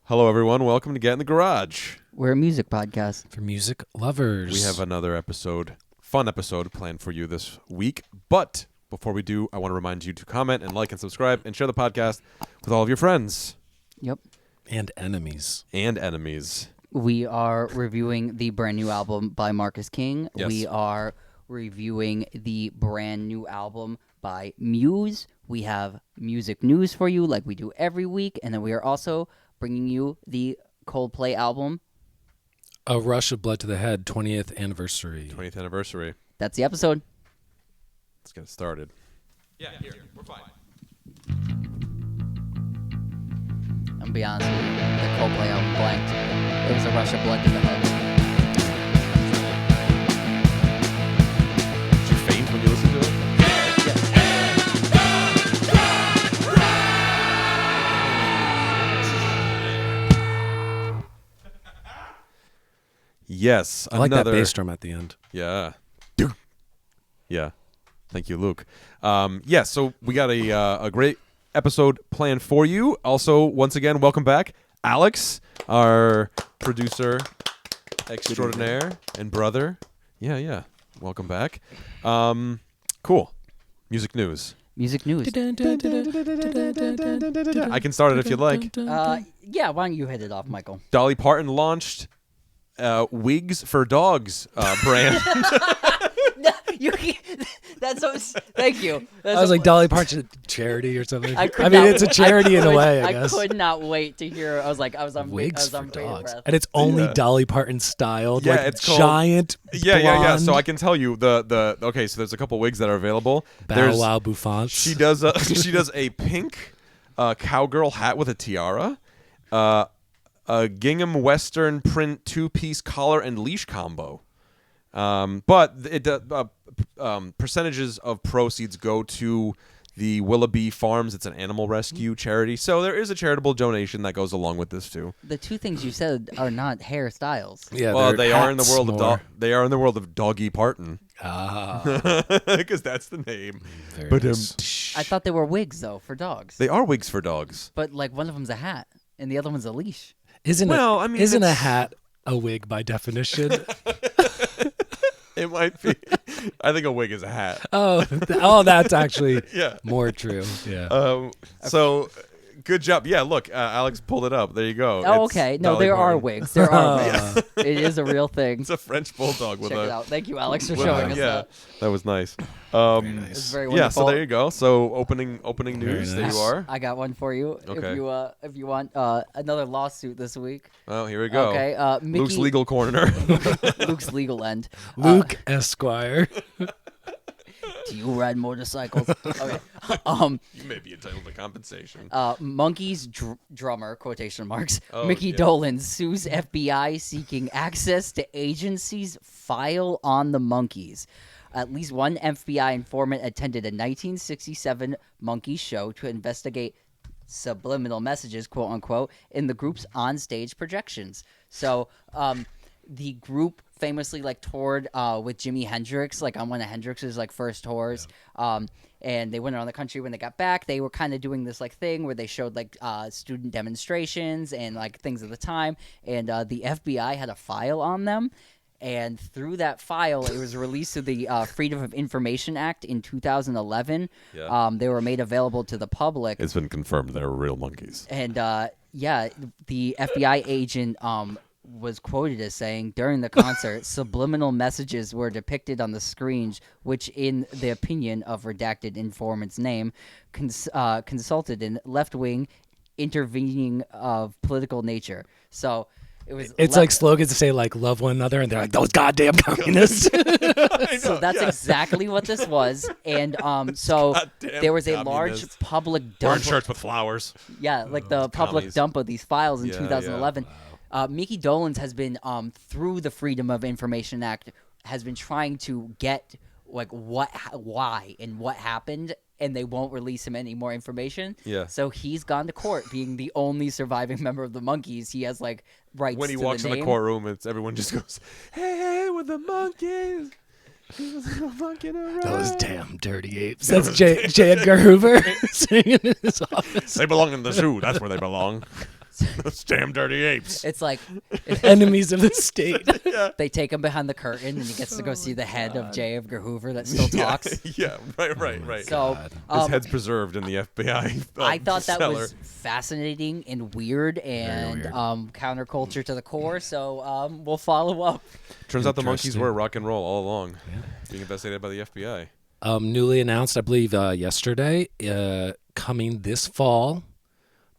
Hello, everyone. Welcome to Get in the Garage. We're a music podcast. For music lovers. We have another fun episode planned for you this week. But before we do, I want to remind you to comment and like and subscribe and share the podcast with all of your friends. Yep. And enemies. We are reviewing the brand new album by Marcus King. Yes. We are reviewing the brand new album by Muse. We have music news for you like we do every week. And then we are also bringing you the Coldplay album. A Rush of Blood to the Head, 20th anniversary. 20th anniversary. That's the episode. Let's get it started. Yeah, here. We're fine. I'm going to be honest with you. The Coldplay album blanked. It was a rush of blood to the head. Did you faint when you listened to it? Yes. I like that bass drum at the end. Yeah. Yeah. Thank you, Luke. So we got a great episode planned for you. Also, once again, welcome back, Alex, our producer extraordinaire and brother. Yeah. Welcome back. Cool. Music news. Music news. I can start it if you'd like. Yeah, why don't you hit it off, Michael? Dolly Parton launched Wigs for Dogs brand. Thank you. I was like, Dolly Parton charity or something. I mean, it's a charity in a way, I guess. I could not wait to hear. I was on Wigs for beta Dogs. breath. And it's only Dolly Parton styled. Yeah, like it's called- giant Yeah. blonde So I can tell you okay. So there's a couple wigs that are available. Bow Wow bouffants. She does a pink cowgirl hat with a tiara, a gingham western print 2-piece collar and leash combo. But percentages of proceeds go to the Willoughby Farms. It's an animal rescue charity. So there is a charitable donation that goes along with this too. The two things you said are not hairstyles. Yeah, Well, they are in the hats world more. of they are in the world of Doggy Parton, Ah, because that's the name. very But nice. I thought they were wigs though for dogs. they are wigs for dogs. But like one of them's a hat and the other one's a leash. Isn't a it's- hat a wig by definition? It might be. I think a wig is a hat. That's actually Yeah. more true. Yeah. So, good job. Yeah, look, Alex pulled it up. There you go. Oh, It's okay. No, Dolly there are Parton. wigs. There are wigs. It is a real thing. It's a French bulldog with Check it a. out. Thank you, Alex, for with showing a- us yeah, that. that was nice. It's very wonderful. Yeah, so there you go. So opening news. Very There nice. you are. I got one for you. Okay. If you want another lawsuit this week. Oh, here we go. Okay. Mickey, Luke's legal corner. Luke's legal end. Luke Esquire. Do you ride motorcycles? Okay. You may be entitled to compensation. Monkey's drummer, quotation marks, Oh, Mickey yeah. Dolenz sues FBI seeking access to agency's file on the Monkees. At least one FBI informant attended a 1967 Monkees show to investigate subliminal messages, quote unquote, in the group's onstage projections. So, the group famously toured with Jimi Hendrix, on one of Hendrix's first tours. Yeah. And they went around the country. When they got back, they were kind of doing this thing where they showed student demonstrations and things of the time. And the FBI had a file on them. And through that file, it was released to the Freedom of Information Act in 2011. Yeah. They were made available to the public. It's been confirmed they're real monkeys. And the FBI agent was quoted as saying, during the concert, subliminal messages were depicted on the screens, which, in the opinion of redacted informant's name, consulted in left-wing intervening of political nature. So it was. It's like slogans to say love one another, and they're like, those goddamn communists. So that's exactly what this was, and so Goddamn there was a communists. large public We're in dump. church with flowers. Yeah, the public commies. dump of these files in Yeah, 2011. Mickey Dolenz has been through the Freedom of Information Act has been trying to get why and what happened, and they won't release him any more information. Yeah. So he's gone to court, being the only surviving member of the Monkees. He has rights. When he to walks the in the name. courtroom, everyone just goes, "Hey, with the monkeys." Those damn dirty apes. That's J. Edgar Hoover sitting in his office. They belong in the zoo. That's where they belong. Those damn dirty apes. It's like Enemies of the state. they take him behind the curtain, and he gets to go see the head of J. Edgar Hoover that still talks. Yeah, right. So His head's preserved in the FBI. I thought that cellar. was fascinating and weird and weird. counterculture to the core. So we'll follow up. Turns out the monkeys Interesting. were rock and roll all along, being investigated by the FBI. Newly announced, I believe, yesterday, coming this fall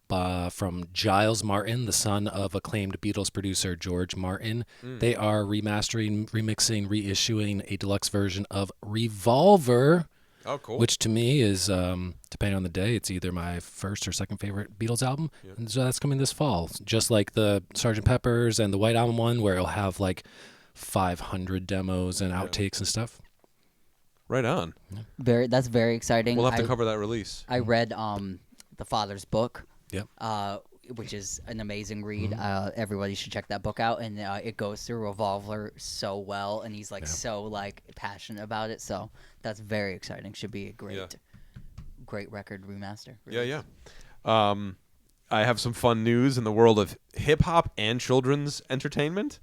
from Giles Martin, the son of acclaimed Beatles producer George Martin. They are remastering, remixing, reissuing a deluxe version of Revolver, Oh, cool. which to me is, depending on the day, it's either my first or second favorite Beatles album. And so that's coming this fall. Just like the Sgt. Pepper's and the White Album one, where it'll have like 500 demos and outtakes and stuff. Right on. That's very exciting. We'll have to cover that release. I read the father's book. Yep. Which is an amazing read. Everybody should check that book out, and it goes through Revolver so well, and he's like so like passionate about it. So that's very exciting. Should be a great record remaster. Yeah. I have some fun news in the world of hip hop and children's entertainment.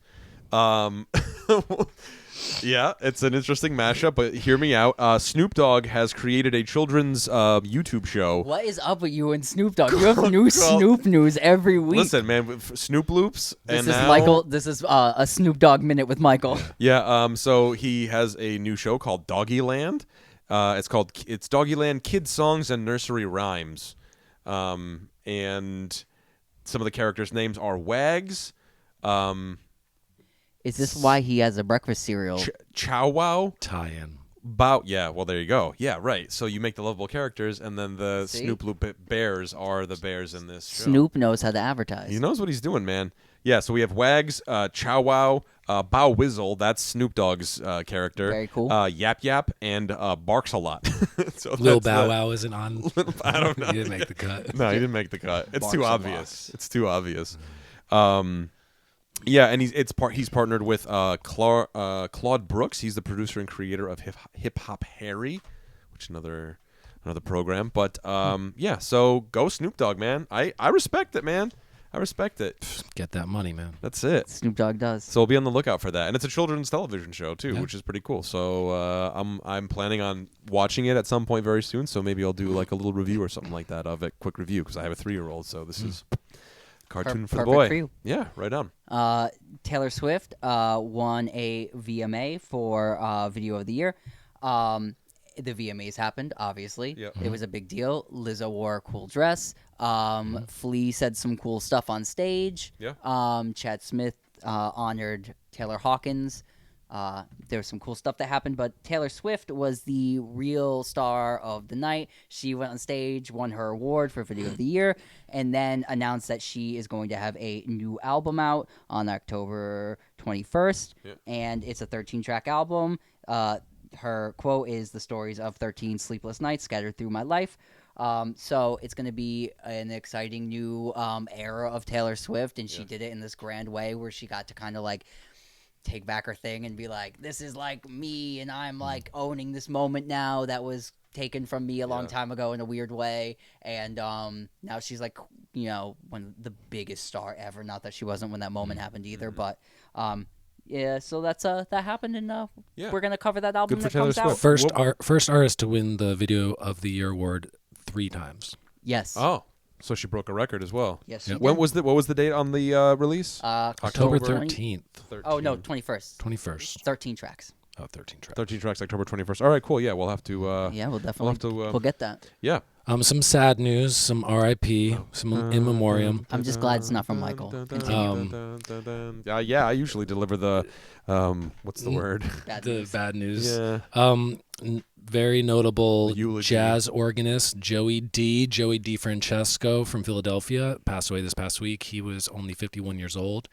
Yeah, it's an interesting mashup, but hear me out. Snoop Dogg has created a children's YouTube show. What is up with you and Snoop Dogg? You have new Snoop news every week. Listen, man, with Snoop Loops. This and is now, Michael. This is a Snoop Dogg minute with Michael. Yeah, so he has a new show called Doggyland. It's Doggyland Kids Songs and Nursery Rhymes. And some of the characters' names are Wags, Is this why he has a breakfast cereal? Chow Wow, Tie-in. Bow. Yeah, well, there you go. Yeah, right. So you make the lovable characters, and then the See? Snoop Loop bears are the bears in this show. Snoop knows how to advertise. He knows what he's doing, man. Yeah, so we have Wags, Chow Wow, Bow Whizzle, that's Snoop Dogg's character. Very cool. Yap Yap, and Barks a Lot. So Lil that's Bow the- Wow isn't on. I don't know. He didn't make the cut. No, he didn't make the cut. It's Barks too a obvious. It's too obvious. Yeah, and he's partnered with Claude Brooks. He's the producer and creator of Hip Hop Harry, which is another program. But yeah, so go Snoop Dogg, man. I respect it, man. I respect it. Get that money, man. That's it. Snoop Dogg does. So we'll be on the lookout for that, and it's a children's television show too, Yeah. which is pretty cool. So I'm planning on watching it at some point very soon. So maybe I'll do like a little review or something like that of it, quick review, because I have a 3-year-old. So this is cartoon for the perfect boy. for you. Yeah, right on. Taylor Swift won a VMA for Video of the Year. The VMAs happened, obviously. Yep. It was a big deal. Lizzo wore a cool dress. Flea said some cool stuff on stage. Yeah. Chad Smith honored Taylor Hawkins. There was some cool stuff that happened, but Taylor Swift was the real star of the night. She went on stage, won her award for Video of the Year, and then announced that she is going to have a new album out on October 21st, and it's a 13-track album. Her quote is, "The stories of 13 sleepless nights scattered through my life." So it's going to be an exciting new era of Taylor Swift, and she did it in this grand way where she got to kind of like take back her thing and be like, this is like me, and I'm like owning this moment now that was taken from me a long time ago in a weird way. And now she's like, you know, the biggest star ever. Not that she wasn't when that moment happened either, but yeah, so that's that happened, and we're gonna cover that album Good for that comes Taylor out. Swift. First artist to win the Video of the Year award 3 times. Yes. Oh, so she broke a record as well. Yes. She When did. was what was the date on the release? October October 13th. Oh no, 21st. 21st. 13 tracks. Oh, 13 tracks. 13 tracks, October 21st. All right, cool. Yeah, we'll have to. Yeah, we'll definitely have to, we'll get that. Yeah. Some sad news, some R.I.P., some in memoriam. I'm just glad it's not from Michael. Continue. Yeah, I usually deliver the what's the word? Bad The news. bad news. Yeah. Very notable The eulogy. jazz organist Joey D. Francesco from Philadelphia passed away this past week. He was only 51 years old.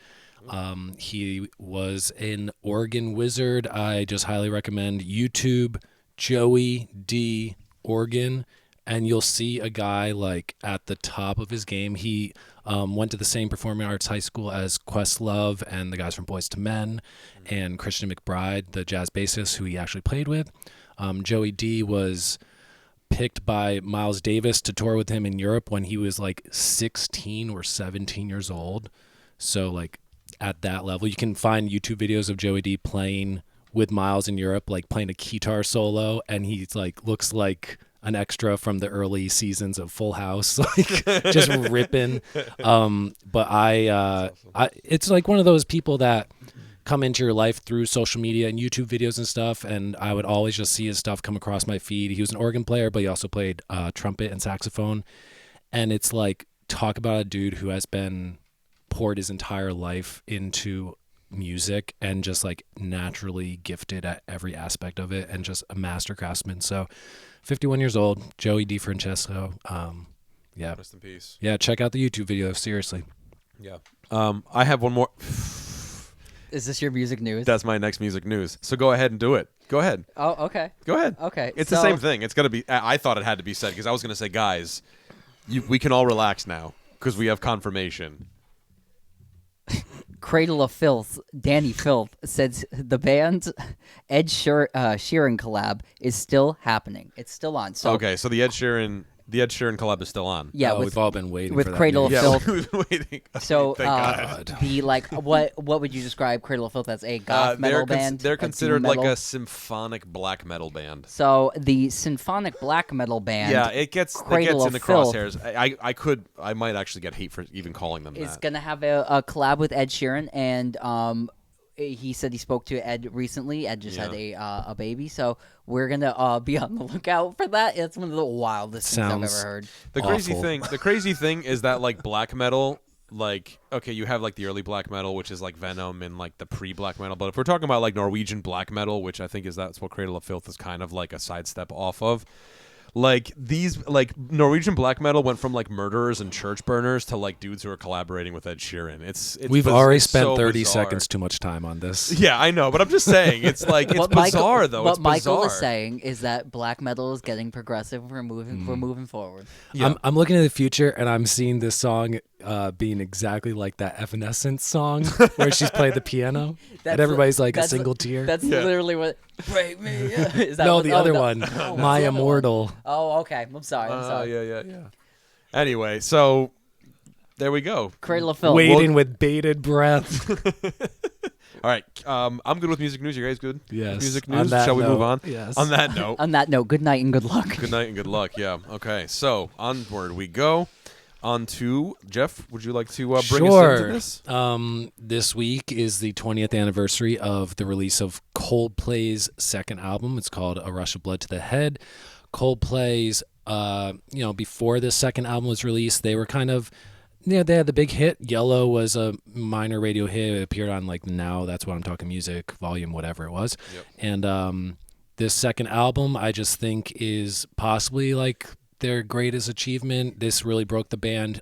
He was an organ wizard. I just highly recommend YouTube Joey D. Organ, and you'll see a guy like at the top of his game. He went to the same performing arts high school as Questlove and the guys from Boyz II Men and Christian McBride, the jazz bassist who he actually played with. Joey D was picked by Miles Davis to tour with him in Europe when he was like 16 or 17 years old. So like at that level, you can find YouTube videos of Joey D playing with Miles in Europe, like playing a guitar solo, and he's like looks like an extra from the early seasons of Full House, like just ripping. But I it's like one of those people that come into your life through social media and YouTube videos and stuff, and I would always just see his stuff come across my feed. He was an organ player, but he also played trumpet and saxophone, and it's like, talk about a dude who has been poured his entire life into music and just like naturally gifted at every aspect of it and just a master craftsman. So 51 years old, Joey DiFrancesco. Yeah. Rest in peace. Yeah, check out the YouTube video, seriously. Yeah. I have one more. Is this your music news? That's my next music news. So go ahead and do it. Go ahead. Oh, okay. Go ahead. Okay. It's the same thing. It's going to be, I thought it had to be said because I was going to say, guys, we can all relax now because we have confirmation. Cradle of Filth, Danny Filth, says the band's Ed Sheeran collab is still happening. It's still on. So Okay, so the Ed Sheeran collab is still on. yeah, We've all been waiting with for that Cradle of news. Filth. we've been waiting. So Thank God. the like what would you describe Cradle of Filth as? A goth metal band? They're A considered doom like metal? a symphonic black metal band. So the symphonic black metal band Yeah, it gets Cradle in the of Filth crosshairs. I might actually get hate for even calling them is that. going to have a collab with Ed Sheeran, and he said he spoke to Ed recently. Ed just had a baby, so we're gonna be on the lookout for that. It's one of the wildest things I've ever Sounds heard. The awful. crazy thing is that like black metal, like, okay, you have like the early black metal, which is like Venom, and like the pre-black metal. But if we're talking about like Norwegian black metal, which I think that's what Cradle of Filth is kind of like a sidestep off of. Like these, like Norwegian black metal went from like murderers and church burners to like dudes who are collaborating with Ed Sheeran. We've already it's spent so 30 bizarre. seconds too much time on this. Yeah, I know, but I'm just saying it's like it's bizarre though. What It's Michael is bizarre. saying is that black metal is getting progressive. We're moving forward. Yeah. I'm looking at the future and I'm seeing this song being exactly like that Evanescence song where she's playing the piano and everybody's like a single tear. That's literally what break me. Is that No, what, the oh, other no. one, Oh, what's My the other one? Immortal. Oh, okay. I'm sorry. Yeah. Anyway, so there we go. Cradle of Filth. Waiting with bated breath. All right, I'm good with music news. You guys good? Yes. With music On news. that Shall we move note, on? yes. On that note, On that note, good night and good luck. good night and good luck. Yeah. Okay. So onward we go. On to Jeff. Would you like to bring us into this? This week is the 20th anniversary of the release of Coldplay's second album. It's called A Rush of Blood to the Head. Coldplay's, before this second album was released, they were kind of, they had the big hit. Yellow was a minor radio hit. It appeared on like Now That's What I'm Talking Music, volume whatever it was. Yep. And this second album, I just think is possibly like their greatest achievement. This really broke the band.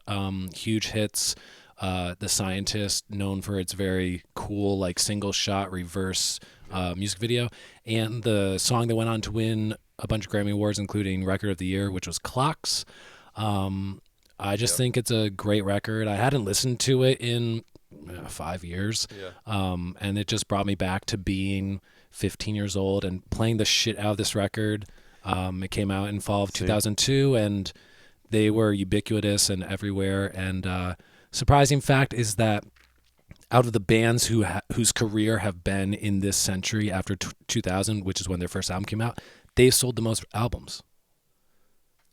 Huge hits. The Scientist, known for its very cool like single shot reverse music video, and the song that went on to win a bunch of Grammy Awards, including Record of the Year, which was Clocks. I just think it's a great record. I hadn't listened to it in 5 years, and it just brought me back to being 15 years old and playing the shit out of this record. It came out in fall of 2002, and they were ubiquitous and everywhere. And surprising fact is that out of the bands whose career have been in this century after 2000, which is when their first album came out, they sold the most albums.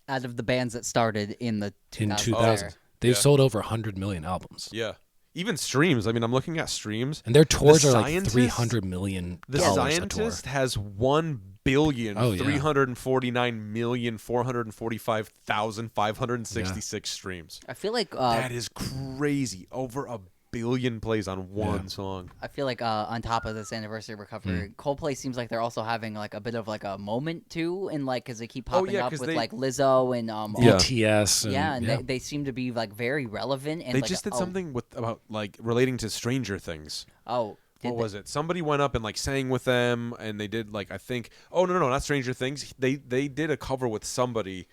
Out of the bands that started in the 2000s. 2000. They've sold over 100 million albums. Yeah. Even streams. I mean, I'm looking at streams. And their tours The are like Scientist- $300 million The a tour. Scientist has 1,349,445,566 streams. I feel like That is crazy. Over 1 billion plays on one song. I feel like on top of this anniversary recovery, Coldplay seems like they're also having like a bit of like a moment too, and like because they keep popping up 'cause with they- like Lizzo and BTS. and They seem to be like very relevant. And They like, just did something about like relating to Stranger Things. Oh, What was it? Somebody went up and like sang with them, and they did like I think. Oh no, not Stranger Things. They did a cover with somebody,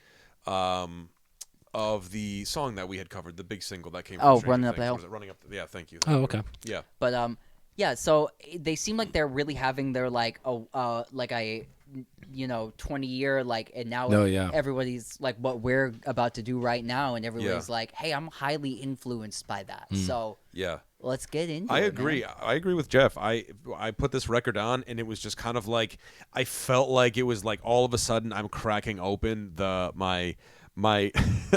of the song that we had covered, the big single that came. From Stranger Running Up the Things. Hill. Was it Running Up? Yeah, thank you. Oh, okay. Yeah. But yeah, so they seem like they're really having their like 20-year and now No, yeah. everybody's like what we're about to do right now, and everybody's like, hey, I'm highly influenced by that. So Yeah. let's get into I it. agree. Man. I agree with Jeff. I put this record on, and it was just kind of like I felt like it was like all of a sudden I'm cracking open my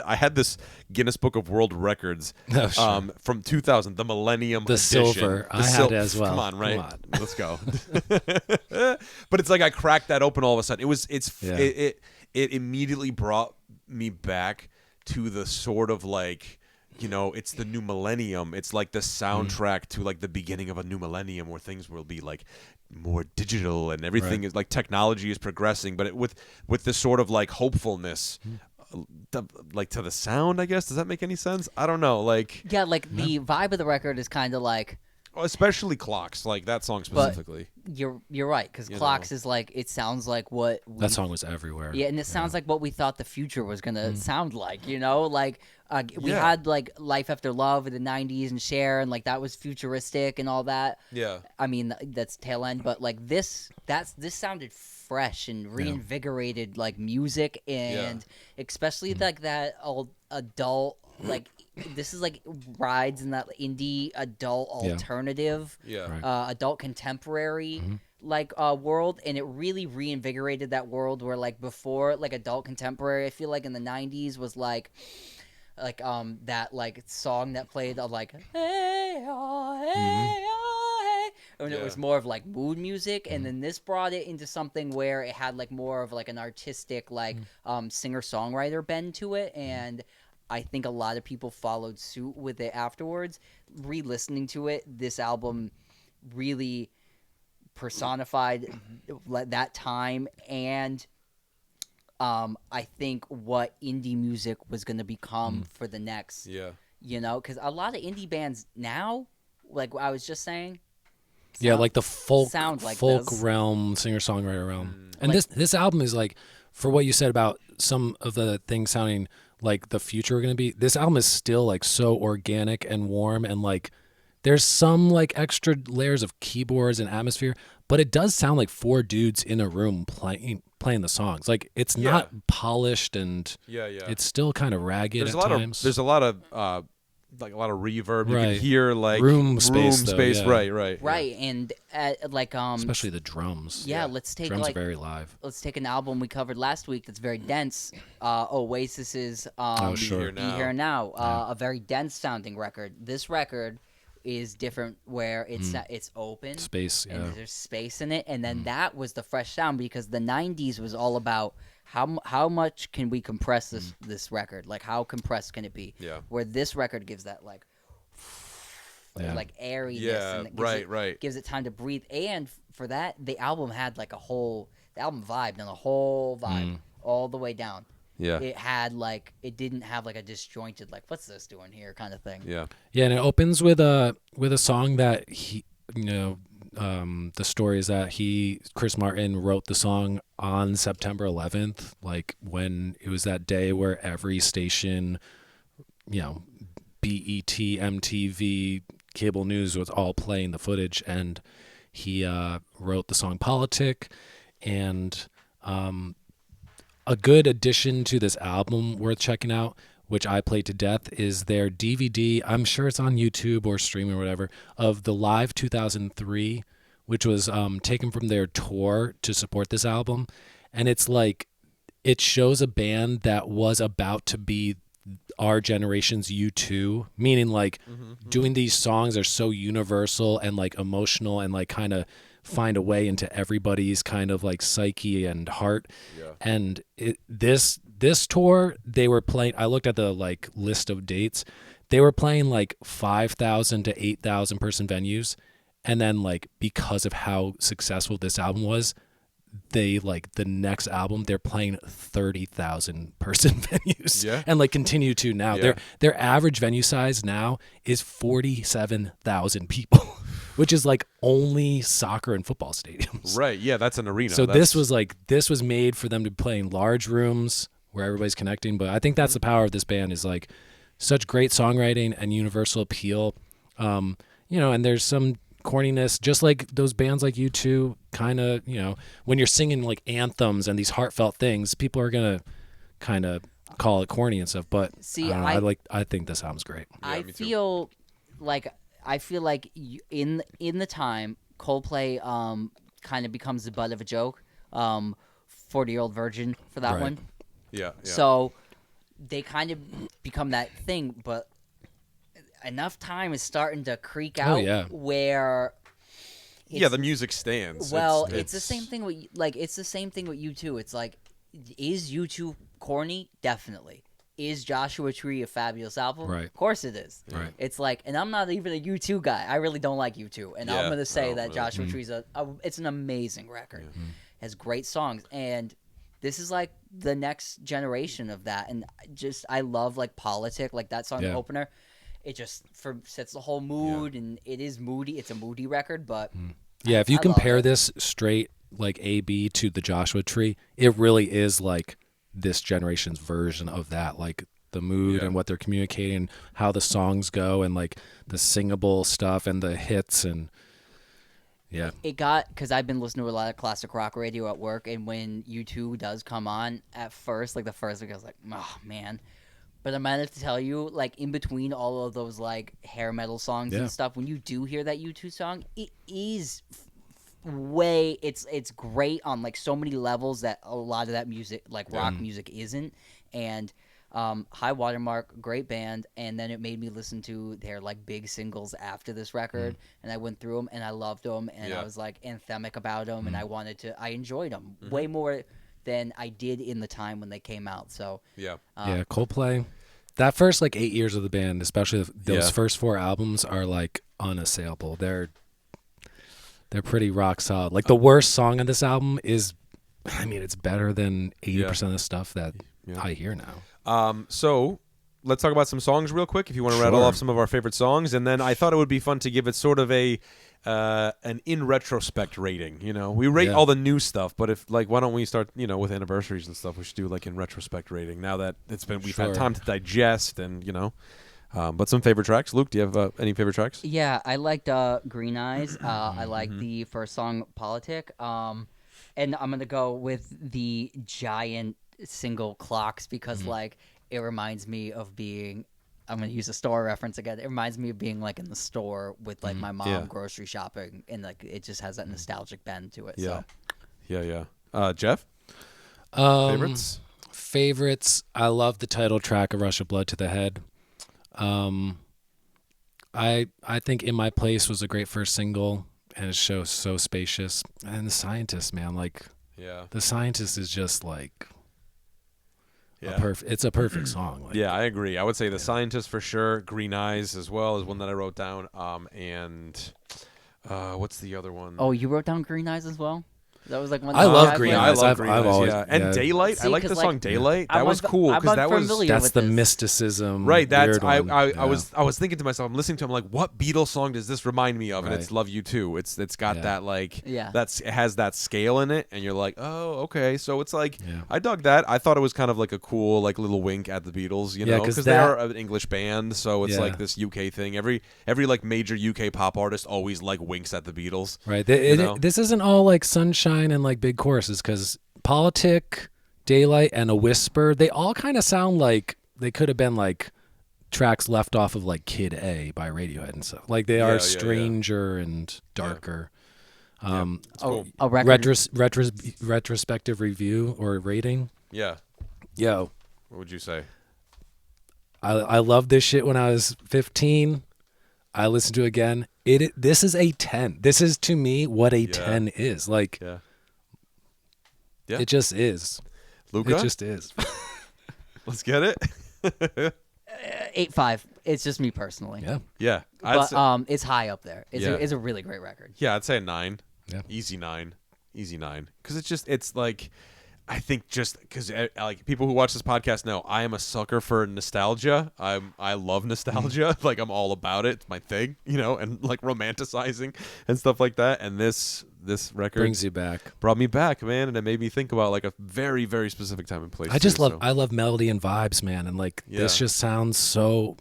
I had this Guinness Book of World Records from 2000, the Millennium The Edition. silver. I had it as well. Come on, right? Come on. Let's go. But it's like I cracked that open all of a sudden. It immediately brought me back to the sort of like, it's the new millennium. It's like the soundtrack to like the beginning of a new millennium where things will be like more digital and everything is like technology is progressing, but with this sort of like hopefulness, like to the sound, I guess. Does that make any sense? I don't know. Like the vibe of the record is kind of like, especially Clocks, like that song specifically. You're right, because Clocks is like, it sounds like what that song was everywhere. Yeah, and it sounds like what we thought the future was gonna sound like. We had like Life After Love in the '90s and Cher, and like that was futuristic and all that. Yeah. I mean that's tail end, but like this sounded fresh and reinvigorated like music, and especially like that old adult like. This is like rides in that indie adult alternative, adult contemporary world, and it really reinvigorated that world where like before like adult contemporary, I feel like in the '90s was like that like song that played of like hey oh, hey oh, hey, and it was more of like mood music, and then this brought it into something where it had like more of like an artistic like singer songwriter bend to it, and I think a lot of people followed suit with it afterwards. Re-listening to it, this album really personified that time, and I think what indie music was going to become for the next. Yeah. Because a lot of indie bands now, like I was just saying. Like the folk this. realm, singer-songwriter realm. And this album is like, for what you said about some of the things sounding like the future are going to be, this album is still like so organic and warm, and like there's some like extra layers of keyboards and atmosphere, but it does sound like four dudes in a room playing the songs. Like it's not polished, and it's still kind of ragged at times. There's a lot of like a lot of reverb. You can hear like room space, right, and especially the drums. Let's take drums are very live. Let's take an album we covered last week that's very dense. Oasis's Be Here Now. A very dense sounding record. This record is different, where it's open space, and there's space in it, and then that was the fresh sound, because the '90s was all about how much can we compress this record, like how compressed can it be? Yeah. Where this record gives that like airiness, and it gives it time to breathe, and for that the album had like the album vibed on the whole vibe all the way down. Yeah. It had like, it didn't have like a disjointed like, what's this doing here kind of thing. Yeah. Yeah, and it opens with a song that he, the story is that Chris Martin wrote the song on September 11th, like when it was that day where every station, BET, MTV, cable news was all playing the footage, and he wrote the song Politic, and a good addition to this album worth checking out, which I played to death, is their DVD. I'm sure it's on YouTube or streaming or whatever, of the Live 2003, which was taken from their tour to support this album. And it's like, it shows a band that was about to be our generation's U2, meaning like doing these songs are so universal and like emotional and like kind of find a way into everybody's kind of like psyche and heart. And this tour, they were playing, I looked at the like list of dates, they were playing like 5,000 to 8,000 person venues, and then like because of how successful this album was, they like the next album they're playing 30,000 person venues, and like continue to now. Their average venue size now is 47,000 people, which is like only soccer and football stadiums. Right. Yeah, that's an arena. So this was made for them to play in large rooms where everybody's connecting. But I think that's the power of this band, is like such great songwriting and universal appeal. And there's some corniness, just like those bands like U2 kind of, when you're singing like anthems and these heartfelt things, people are going to kind of call it corny and stuff. But See, I think this album's great. I feel like in the time Coldplay kind of becomes the butt of a joke. 40-Year-Old Virgin for that one. Yeah. So they kind of become that thing, but enough time is starting to creak out where the music stands. Well, it's the same thing with it's the same thing with U2. It's like, is U2 corny? Definitely. Is Joshua Tree a fabulous album? Right. Of course it is. Right. It's like, and I'm not even a U2 guy. I really don't like U2, and I'm gonna say that Joshua Tree's it's an amazing record. Yeah. Has great songs, and this is like the next generation of that. And I love like Politic, like that song opener. It just sets the whole mood, and it is moody. It's a moody record, but if you compare this straight like A-B to the Joshua Tree, it really is like this generation's version of that, like the mood and what they're communicating, how the songs go, and like the singable stuff and the hits. And it got, because I've been listening to a lot of classic rock radio at work, and when U2 does come on at first, like the first week, I was like, oh man. But I'm gonna have to tell you, like in between all of those like hair metal songs and stuff, when you do hear that U2 song, it is it's great on like so many levels that a lot of that music, like rock music, isn't. And High Watermark, great band, and then it made me listen to their like big singles after this record, and I went through them and I loved them, and I was like anthemic about them, and I enjoyed them way more than I did in the time when they came out. So Coldplay, that first like 8 years of the band, especially those first 4 albums, are like unassailable. They're pretty rock solid. Like the worst song on this album is, I mean, it's better than 80% of the stuff that I hear now. So let's talk about some songs real quick, if you want to rattle off some of our favorite songs, and then I thought it would be fun to give it sort of an in retrospect rating. We rate all the new stuff, but if why don't we start with anniversaries and stuff? We should do like in retrospect rating now that we've had time to digest, and but some favorite tracks. Luke, do you have any favorite tracks? Yeah, I liked Green Eyes. I liked the first song, Politic. And I'm gonna go with the giant single clocks because it reminds me of being. I'm gonna use a store reference again. It reminds me of being like in the store with like my mom grocery shopping, and like it just has that nostalgic bend to it. Yeah, so. yeah. Jeff, favorites? Favorites. I love the title track of "Rush of Blood to the Head." I think "In My Place" was a great first single, and it shows so spacious. And "The Scientist," man, The Scientist is just like. It's a perfect song. I agree. I would say The Scientist for sure. Green Eyes as well is one that I wrote down. And what's the other one? Oh, you wrote down Green Eyes as well? That was like one. I love Green Eyes. I love Green Eyes. Always, and Daylight. See, I like the song Daylight. That was cool because that was that's the mysticism. Right. That's weird one. I was thinking to myself. I'm listening to him like, what Beatles song does this remind me of? And it's "Love You Too." It's got that it has that scale in it, and you're like, oh, okay. So it's like I dug that. I thought it was kind of like a cool like little wink at the Beatles, because they are an English band, so it's like this UK thing. Every like major UK pop artist always like winks at the Beatles. Right. This isn't all like sunshine and like big choruses, because Politic, Daylight, and A Whisper, they all kind of sound like they could have been like tracks left off of like Kid A by Radiohead and stuff. Like they are stranger and darker. Cool. A record. Retrospective review or rating. Yeah. Yo. What would you say? I loved this shit when I was 15. I listened to it again. This is a 10. This is to me what a 10 is. Like it just is. Luca? It just is. Let's get it. 8.5. It's just me personally. Yeah. But it's high up there. It's a really great record. Yeah, I'd say a 9. Yeah. Easy 9. Because it's like, I think just because like people who watch this podcast know I am a sucker for nostalgia. I love nostalgia. Like I'm all about it. It's my thing, and like romanticizing and stuff like that. And this record brings you back. Brought me back, man, and it made me think about like a very, very specific time and place. I love melody and vibes, man, and like this just sounds so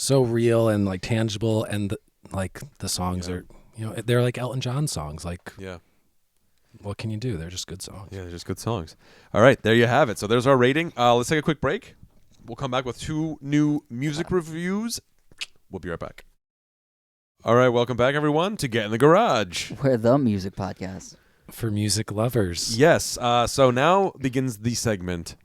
real and like tangible, and the songs are they're like Elton John songs. Like, Yeah. what can you do? They're just good songs. Yeah, they're just good songs. All right, there you have it. So there's our rating. Let's take a quick break. We'll come back with 2 new music reviews. We'll be right back. All right, welcome back, everyone, to Get in the Garage. We're the music podcast. For music lovers. Yes, so now begins the segment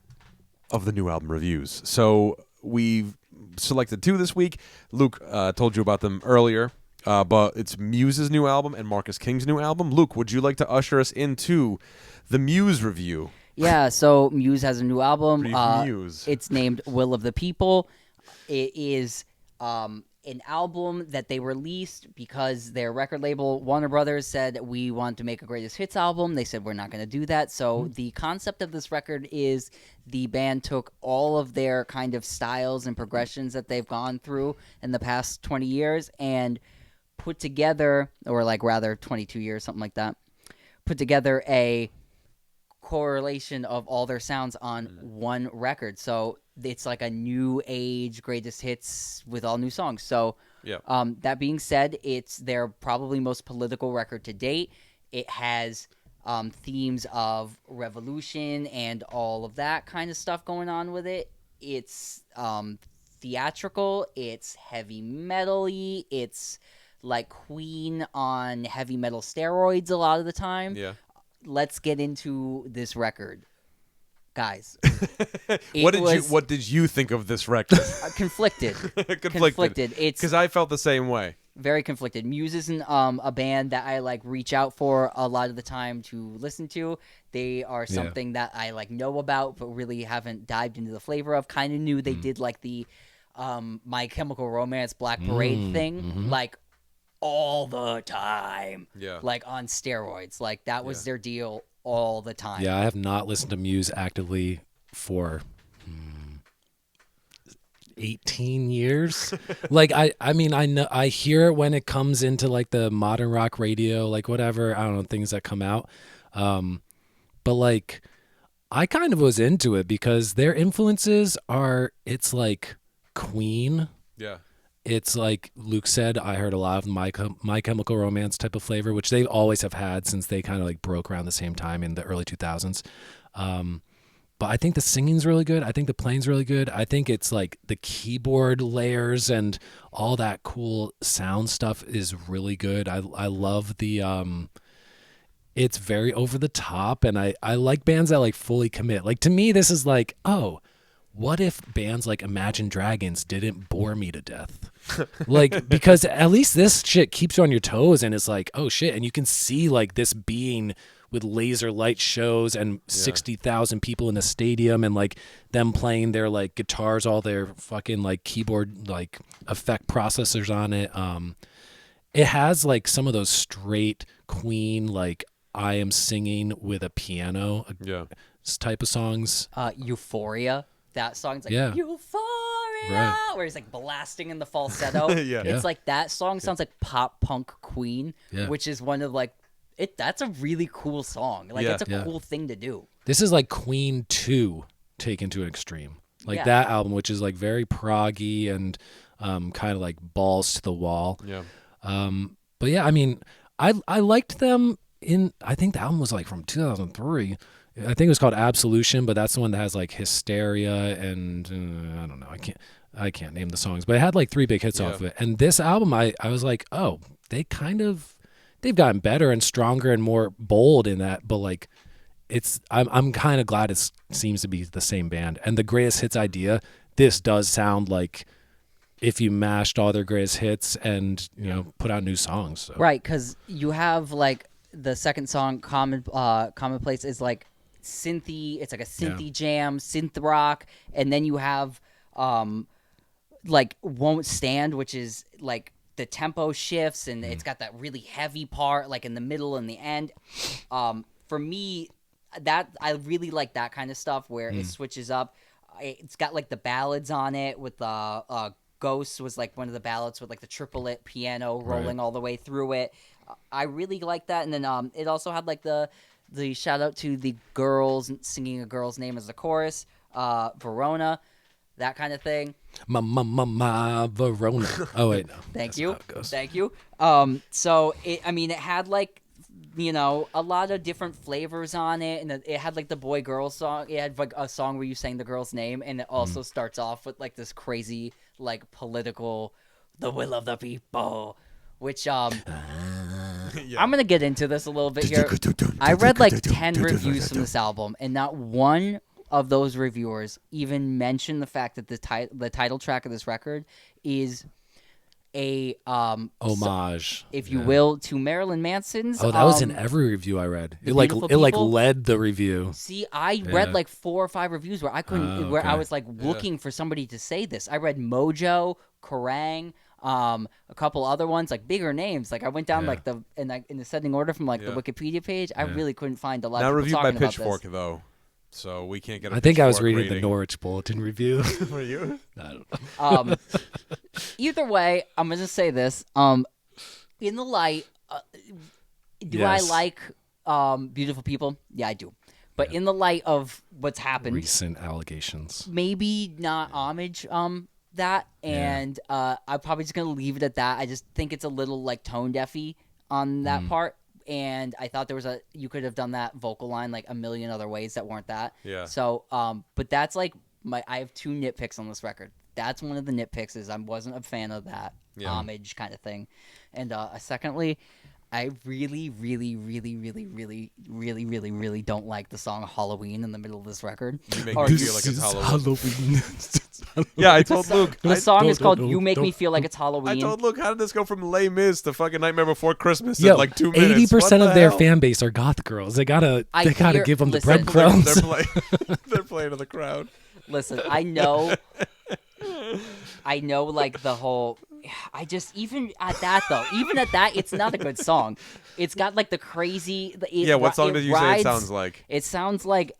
of the new album reviews. So we've selected 2 this week. Luke told you about them earlier, but it's Muse's new album and Marcus King's new album. Luke, would you like to usher us into the Muse review? Yeah, so Muse has a new album. Muse. It's named Will of the People. It is an album that they released because their record label, Warner Brothers, said, we want to make a greatest hits album. They said, we're not going to do that. So the concept of this record is the band took all of their kind of styles and progressions that they've gone through in the past 20 years and put together, or like rather 22 years, something like that, put together a correlation of all their sounds on one record. So it's like a new age greatest hits with all new songs. So Yeah. that being said, it's their probably most political record to date. It has themes of revolution and all of that kind of stuff going on with it. It's theatrical, it's heavy metal-y, it's like Queen on heavy metal steroids a lot of the time. Yeah. Let's get into this record, guys. What did you think of this record? Conflicted. Conflicted. It's Because I felt the same way. very conflicted. Muse isn't a band that I like reach out for a lot of the time to listen to. They are something that I like know about, but really haven't dived into the flavor of. Kind of knew they did like the My Chemical Romance Black Parade thing, like all the time. Yeah. Like on steroids. Like that was their deal all the time. Yeah, I have not listened to Muse actively for 18 years. Like I mean I know I hear it when it comes into like the modern rock radio, like whatever, I don't know, things that come out. But like I kind of was into it because their influences are, it's like Queen. Yeah. It's like Luke said, I heard a lot of My Chemical Romance type of flavor, which they always have had since they kind of like broke around the same time in the early 2000s. But I think the singing's really good. I think the playing's really good. I think it's like the keyboard layers and all that cool sound stuff is really good. I love the it's very over the top, and I like bands that like fully commit. Like to me, this is like, oh, what if bands like Imagine Dragons didn't bore me to death? Like, because at least this shit keeps you on your toes, and it's like, oh shit, and you can see like this being with laser light shows and 60,000 people in a stadium and like them playing their like guitars, all their fucking like keyboard like effect processors on it. It has like some of those straight Queen like I am singing with a piano type of songs. Euphoria. That song's like Euphoria, where he's like blasting in the falsetto. It's like that song sounds like pop punk Queen, which is one of like that's a really cool song. Like it's a cool thing to do. This is like Queen 2 taken to an extreme. Like that album, which is like very proggy and kind of like balls to the wall. Yeah. But yeah, I mean, I liked them in, I think the album was like from 2003. I think it was called Absolution, but that's the one that has like Hysteria and I don't know. I can't name the songs, but it had like 3 big hits off of it. And this album, I was like, oh, they've gotten better and stronger and more bold in that. But like, I'm kind of glad it seems to be the same band. And the greatest hits idea, this does sound like if you mashed all their greatest hits and you know put out new songs. So. Right, because you have like the second song, Commonplace, is like synthy. It's like a synthy jam, synth rock, and then you have like Won't Stand, which is like the tempo shifts and it's got that really heavy part like in the middle and the end. For me, that I really like that kind of stuff where it switches up. It's got like the ballads on it with Ghosts was like one of the ballads with like the triplet piano rolling all the way through it. I really like that. And then it also had like the shout out to the girls singing a girl's name as the chorus, Verona, that kind of thing. Ma Verona. Oh wait, no. Thank That's you. how it goes. Thank you. So it had like, a lot of different flavors on it, and it had like the boy-girl song. It had like a song where you sang the girl's name, and it also starts off with like this crazy like political, the will of the people, which I'm gonna get into this a little bit here. I read like 10 reviews from this album, and not one of those reviewers even mentioned the fact that the title track of this record is a homage, if you will, to Marilyn Manson's. Oh, that was in every review I read. It like People? led the review. See, I read like 4 or 5 reviews where I couldn't, where I okay. was like looking for somebody to say this. I read Mojo, Kerrang, a couple other ones, like bigger names. Like I went down like in the setting order from like the Wikipedia page. I really couldn't find a lot. Not of people reviewed by talking about Pitchfork though, so we can't get. I think I was Pitchfork reading rating. the Norwich Bulletin review. Were you? I don't know. Either way, I'm gonna say this. In the light, do Yes. I like Beautiful People? Yeah, I do. But in the light of what's happened, Recent allegations. maybe not homage that, and I'm probably just gonna leave it at that. I just think it's a little like tone deafy on that part, and I thought you could have done that vocal line like a million other ways that weren't that. Yeah. So but that's like I have 2 nitpicks on this record. That's one of the nitpicks, is I wasn't a fan of that homage kind of thing, and secondly, I really, really, really, really, really, really, really, really don't like the song Halloween in the middle of this record. You make Or me you- feel like it's Halloween. Halloween. Yeah, I told Luke. The song is called don't- "You Make Me don't- Feel Like It's I Halloween." told Luke, how did this go from Les Mis to fucking Nightmare Before Christmas Yo, in like 2 minutes? 80% What of the their hell? fan base are goth girls. They gotta give them the listen, breadcrumbs. They're playing to the crowd. Listen, I know, like the whole. I just even at that, it's not a good song. It's got like the crazy. What song did you say it sounds like? It sounds like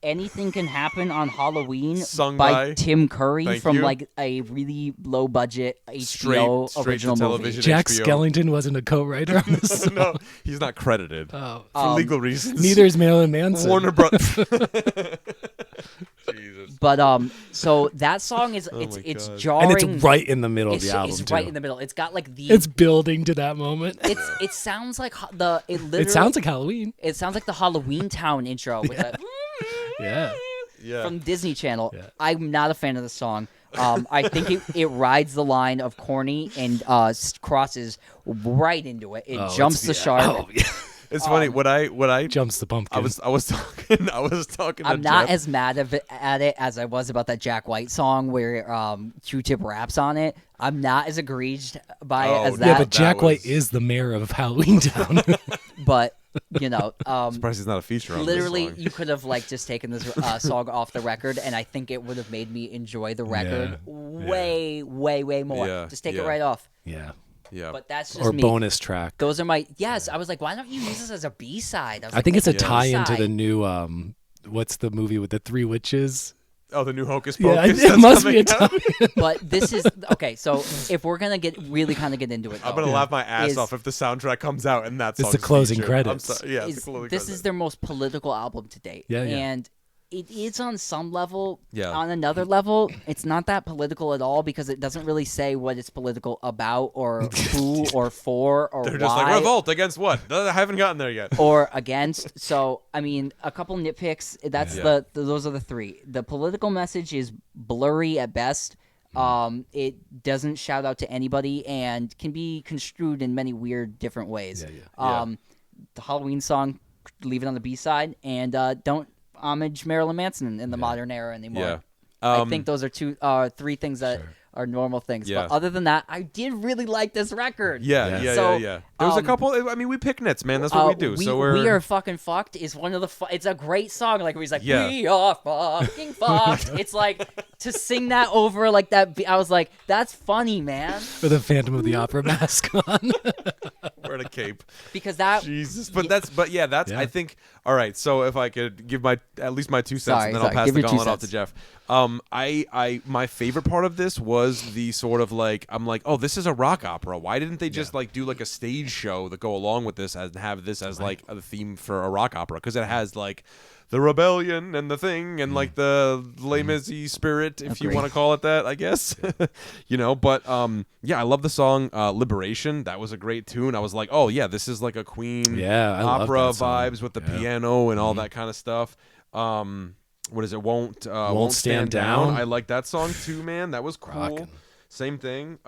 "Anything Can Happen on Halloween" Sung by by- Tim Curry Thank from you. like a really low budget HBO Straight original to movie. television. Jack HBO. Skellington wasn't a co-writer on this song. No, he's not credited Oh. for legal reasons. Neither is Marilyn Manson. Warner Brothers. Jesus. But so that song is it's my it's God. jarring. And it's right in the middle of It's, the album, it's too. right in the middle. It's got like the. It's building to that moment. It sounds like it literally. It sounds like Halloween. It sounds like the Halloween Town intro with that Yeah. Yeah. from Disney Channel. Yeah. I'm not a fan of the song. I think it rides the line of corny and crosses right into it. It Oh, jumps the it's- shark. Oh, yeah. It's funny. What I Jumps the pumpkin. I was talking. I'm to not Jeff. as mad at it as I was about that Jack White song where Q-Tip raps on it. I'm not as aggrieved by Oh, it as yeah, that. Yeah, but Jack was- White is the mayor of Halloween Town. But Surprised he's not a feature on literally, this song. you could have like just taken this song off the record, and I think it would have made me enjoy the record way, way, way more. Yeah, Just take yeah. it right off. Yeah. Yeah. But that's just Or me. bonus track. Those are my I was like, why don't you use this as a B-side? I think it's a a tie-in to B-side. the new what's the movie with the 3 witches? Oh, the new Hocus Yeah, Pocus. it that's must be a coming out. tie-in. But this is okay. So if we're gonna get into it, I'm though, gonna laugh my ass is- off if the soundtrack comes out and that's the closing credits. I'm sorry. Yeah, it's is the closing this credits. is their most political album to date. Yeah, yeah. And it is on some level. Yeah. On another level, it's not that political at all because it doesn't really say what it's political about or who or for or They're why just like revolt against what? I haven't gotten there yet. or against. So I mean, a couple nitpicks. That's Yeah. those are the 3. The political message is blurry at best. It doesn't shout out to anybody and can be construed in many weird different ways. Yeah. The Halloween song, leave it on the B-side, and don't homage Marilyn Manson in the modern era anymore. Yeah. I think those are 3 things that are normal things. Yeah. But other than that, I did really like this record. Yeah. So, There was a couple. I mean, we pick nits, man. That's what we do. So we are fucking fucked is one of the. It's a great song. Like where he's like, Yeah. we are fucking fucked. It's like to sing that over like that. I was like, that's funny, man, With a Phantom of the Opera mask on. wearing a cape. because that. Jesus, but that's. Yeah. I think. All right. So if I could give at least my 2 cents, Sorry, and then I'll sorry. pass Give the your 2 gauntlet off to cents. Jeff. My favorite part of this was the sort of like, I'm like, oh, this is a rock opera. Why didn't they just like do like a stage show that go along with this and have this as like a theme for a rock opera? Because it has like the rebellion and the thing and like the Les Mis spirit, if you want to call it that, I guess. But yeah, I love the song Liberation. That was a great tune. I was like, oh yeah, this is like a Queen I love opera that song. vibes with the piano and all that kind of stuff. What is it? Won't stand down. I like that song too, man. That was cool. Rockin'. Same thing.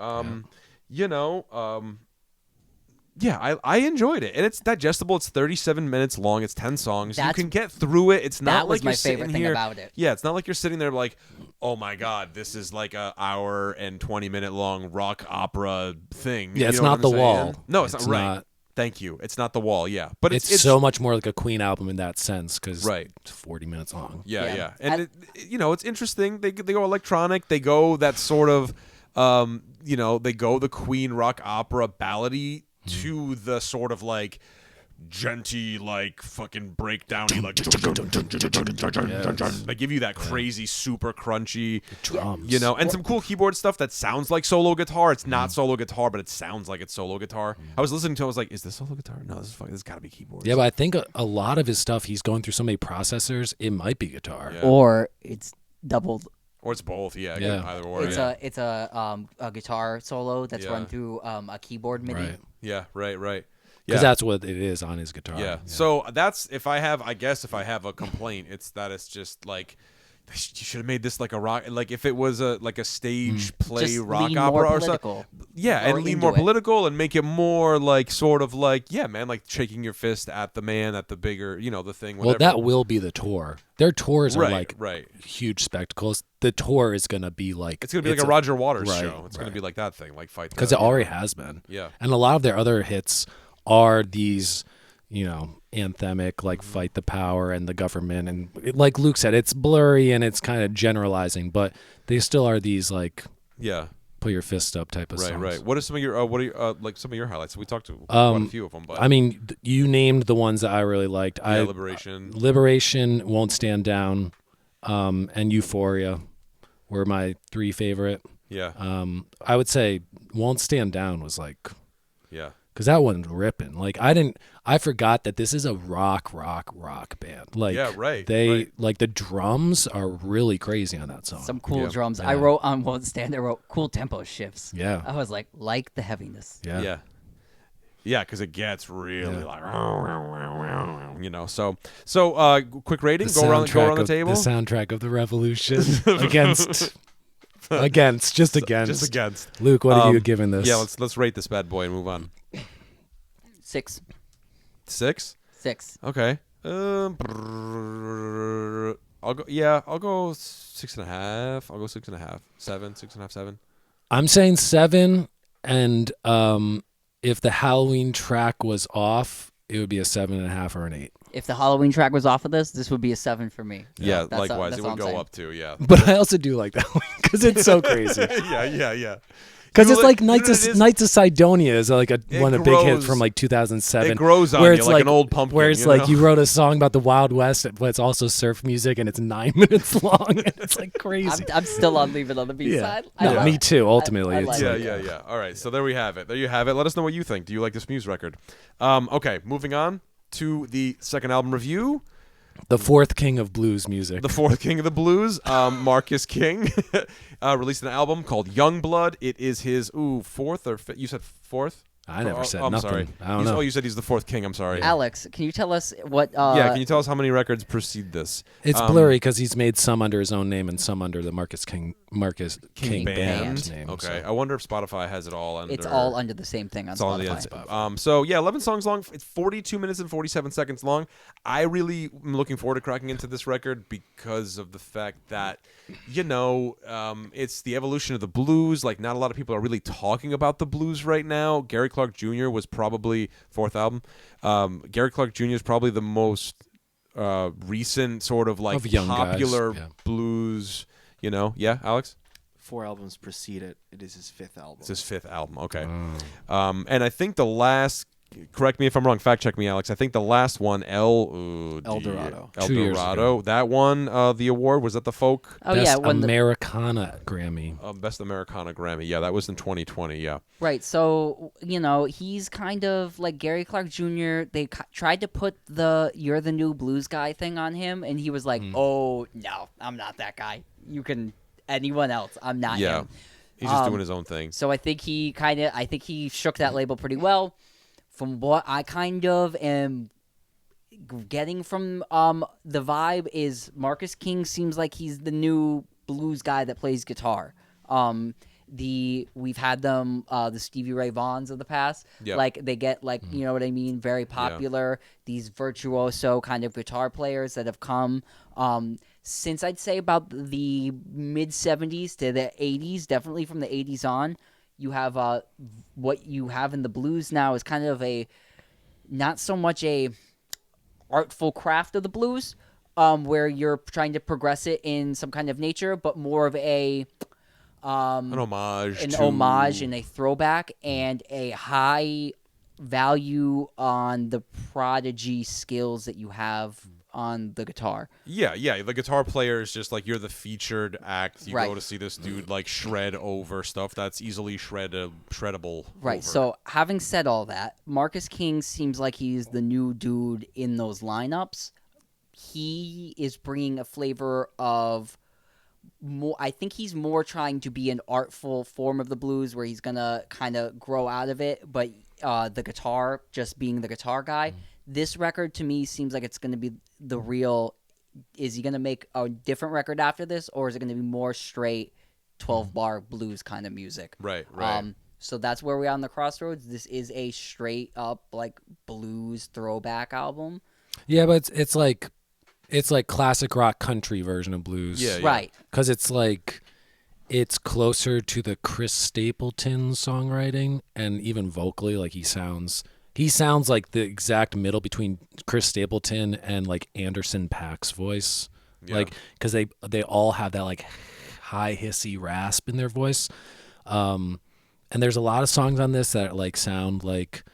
Yeah, I enjoyed it, and it's digestible. It's 37 minutes long. It's 10 songs. You can get through it. It's not That was like my you're sitting favorite thing here. about it. Yeah, it's not like you're sitting there like, oh my god, this is like a hour and 20-minute long rock opera thing. Yeah, it's You know not what The I'm Wall. saying? No, it's not right. Not, Thank you. It's not The Wall. Yeah, but it's so much more like a Queen album in that sense because it's 40 minutes long. Yeah. And it's interesting. They go electronic. They go that sort of, they go the Queen rock opera ballady to the sort of like genty, like fucking breakdowny, like they give you that crazy, super crunchy Drums. and some cool keyboard stuff that sounds like solo guitar. It's not solo guitar, but it sounds like it's solo guitar. I was listening to it, I was like, is this solo guitar? No, this has got to be keyboards. Yeah, but I think a lot of his stuff, he's going through so many processors, it might be guitar. Yeah. Or it's doubled. Or it's both. Yeah. Either or. It's a guitar solo that's run through a keyboard MIDI. Right. Yeah. Right. Because that's what it is on his guitar. Yeah. So that's if I have a complaint, it's that it's just like you should have made this like a rock, like if it was a stage play Just rock lean opera more or something. political. Yeah, Or and lean into more it. political and make it more like sort of like like shaking your fist at the man at the bigger the thing. Whatever. Well, that will be the tour. Their tours are like right. huge spectacles. The tour is going to be like... It's gonna be like a Roger Waters right, show. It's gonna be like that thing, like Fight. Because it already has been. Yeah. And a lot of their other hits are these, anthemic, like Fight the Power and the Government. And like Luke said, it's blurry and it's kind of generalizing, but they still are these like put your fist up type of songs. Right. What are some of your like some of your highlights? We talked to quite a few of them, but I mean, you named the ones that I really liked. Liberation, Won't Stand Down, and Euphoria were my three favorite. Yeah. I would say Won't Stand Down was like, because that one's ripping. Like I forgot that this is a rock band. Like like the drums are really crazy on that song. Some cool drums. Yeah. I wrote on Won't Stand. I wrote cool tempo shifts. Yeah. I was like the heaviness. Yeah. Yeah, because it gets really like, So, quick rating. Go around the table. The soundtrack of the revolution against. Just against. Luke, what are you giving this? Yeah, let's rate this bad boy and move on. 6. 6? 6. Okay. I'll go 6.5. I'll go 6.5. 7, 6.5, 7. I'm saying 7, and if the Halloween track was off, it would be a 7.5 or an 8. If the Halloween track was off of this would be a 7 for me. Yeah, That's likewise. that's It all would I'm go saying. up too, yeah. But I also do like that one because it's so crazy. Yeah. Because it's like Knights of Sidonia is like one of the big hits from like 2007. It grows on where you it's like an old pumpkin. Where it's like you wrote a song about the Wild West, but it's also surf music and it's 9 minutes long. And it's like crazy. I'm still on Leave It on the B side. No, me too. Ultimately, I it's like Yeah. All right, so there we have it. There you have it. Let us know what you think. Do you like this Muse record? Okay, moving on to the second album review. The fourth king of blues music. The fourth king of the blues, Marcus King, released an album called Youngblood. It is his fourth or fifth. You said fourth? I never said I'm nothing. sorry. I don't know. Oh, you said he's the fourth king. I'm sorry. Alex, can you tell us what? Can you tell us how many records precede this? It's blurry because he's made some under his own name and some under the Marcus King band name. Okay, So. I wonder if Spotify has it all under. It's all under the same thing on Spotify. So 11 songs long. It's 42 minutes and 47 seconds long. I really am looking forward to cracking into this record because of the fact that it's the evolution of the blues. Like, not a lot of people are really talking about the blues right now. Gary Clark Jr. was probably fourth album. Gary Clark Jr. is probably the most recent sort of like popular blues. Yeah, Alex. 4 albums precede it. It is his 5th album. It's his 5th album. Okay. And I think the last correct me if I'm wrong. Fact check me, Alex. I think the last one, Dorado. El 2 years Dorado. ago. That won the award. Was that the folk Oh Best yeah, when Americana Grammy. Best Americana Grammy? Yeah, that was in 2020. Yeah. right. So he's kind of like Gary Clark Jr. They tried to put the "You're the New Blues Guy" thing on him, and he was like, "Oh no, I'm not that guy. You can anyone else. I'm not Yeah. him." He's just doing his own thing. So I think he shook that label pretty well. From what I kind of am getting from the vibe is Marcus King seems like he's the new blues guy that plays guitar. We've had them the Stevie Ray Vaughns of the past. Yep. Like they get like you know what I mean, very popular. These virtuoso kind of guitar players that have come since I'd say about the mid 70s to the 80s, definitely from the 80s on. You have what you have in the blues now is kind of a not so much a artful craft of the blues, where you're trying to progress it in some kind of nature, but more of an homage and a throwback and a high value on the prodigy skills that you have on the guitar. Yeah. The guitar player is just like you're the featured act. You Right. go to see this dude like shred over stuff that's easily shreddable. Right. over. So having said all that, Marcus King seems like he's the new dude in those lineups. He is bringing a flavor of more. I think he's more trying to be an artful form of the blues, where he's gonna kind of grow out of it. But the guitar, just being the guitar guy. This record to me seems like it's going to be the real. Is he going to make a different record after this, or is it going to be more straight 12-bar blues kind of music? Right. So that's where we are on the crossroads. This is a straight up like blues throwback album. Yeah, but it's like classic rock country version of blues. Yeah. Right. Because it's closer to the Chris Stapleton songwriting, and even vocally, like he sounds like the exact middle between Chris Stapleton and like Anderson .Paak's voice. Yeah. Like, because they all have that like high hissy rasp in their voice. And there's a lot of songs on this that like sound like,